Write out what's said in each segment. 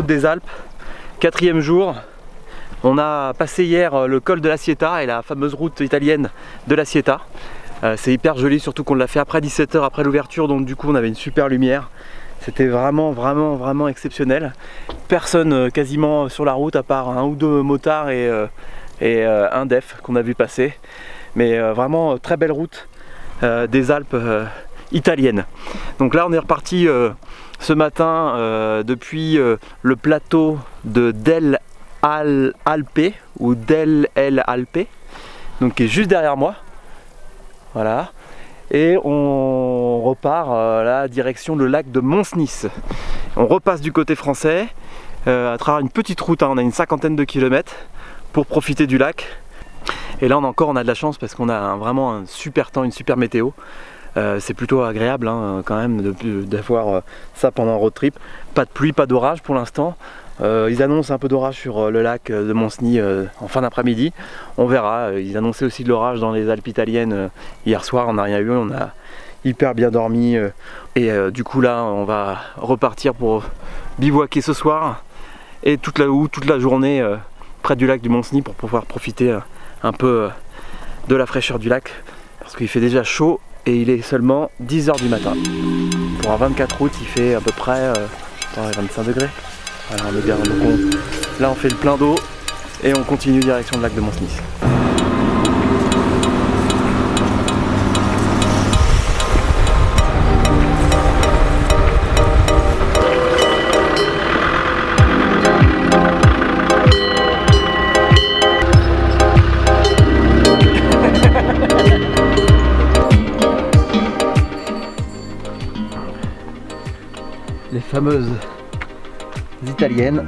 route des Alpes, 4e jour. On a passé hier le col de la Sieta et la fameuse route italienne de la Sieta. C'est hyper joli, surtout qu'on l'a fait après 17 h après l'ouverture, donc du coup on avait une super lumière. C'était vraiment exceptionnel. Personne quasiment sur la route à part un ou deux motards et un def qu'on a vu passer. Mais vraiment très belle route des Alpes italiennes. Donc là on est reparti ce matin depuis le plateau de Del Alpe ou Del El Alpe, donc qui est juste derrière moi. Voilà. Et on repart là direction le lac de Mons-Nice. On repasse du côté français à travers une petite route, hein, on a une 50aine de kilomètres pour profiter du lac. Et là on a de la chance parce qu'on a vraiment un super temps, une super météo. C'est plutôt agréable hein, quand même d'avoir ça pendant un road trip. Pas de pluie, pas d'orage pour l'instant. Ils annoncent un peu d'orage sur le lac de Mons-Nice en fin d'après-midi. On verra. Ils annonçaient aussi de l'orage dans les Alpes italiennes hier soir. On n'a rien eu, on a hyper bien dormi. Et du coup là, on va repartir pour bivouaquer ce soir et toute la journée près du lac du Mons-Nice pour pouvoir profiter un peu de la fraîcheur du lac. Parce qu'il fait déjà chaud et il est seulement 10 h du matin. Pour un 24 août, il fait à peu près 25 degrés. Voilà, on est bien. Donc là on fait le plein d'eau et on continue direction le lac de Mons-Nice. Les fameuses italiennes.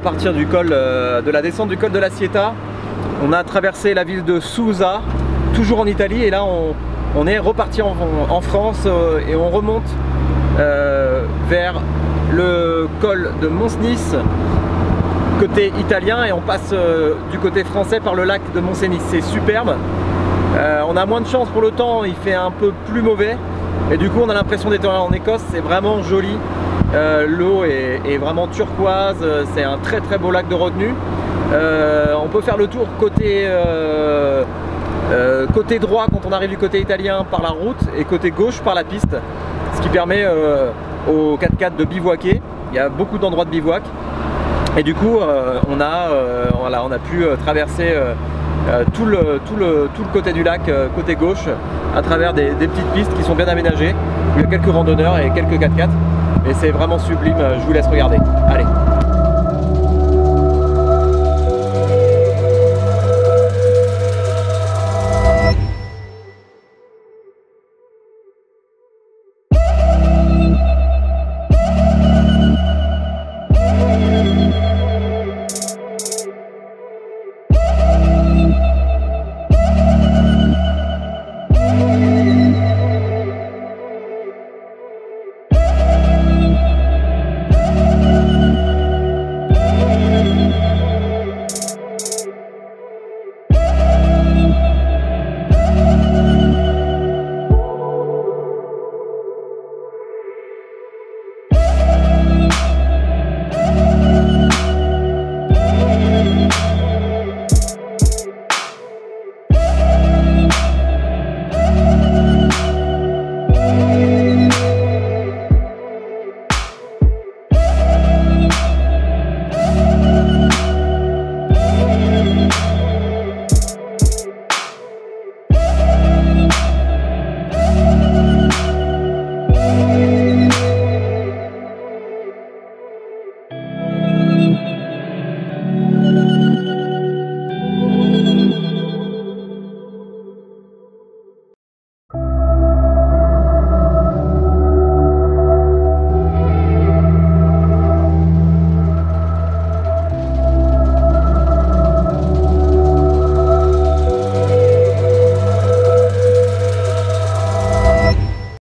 repartir du col, de la descente du col de la Sieta. On a traversé la ville de Susa, toujours en Italie, et là on est reparti en France et on remonte vers le col de Mont-Cenis, côté italien, et on passe du côté français par le lac de Mont-Cenis. C'est superbe. On a moins de chance pour le temps, il fait un peu plus mauvais, et du coup on a l'impression d'être en Écosse. C'est vraiment joli. L'eau est vraiment turquoise, c'est un très très beau lac de retenue. On peut faire le tour côté droit quand on arrive du côté italien par la route, et côté gauche par la piste, ce qui permet aux 4x4 de bivouaquer. Il y a beaucoup d'endroits de bivouac, et du coup on a pu traverser tout le côté du lac, côté gauche, à travers des petites pistes qui sont bien aménagées, où il y a quelques randonneurs et quelques 4x4, et c'est vraiment sublime. Je vous laisse regarder. Allez.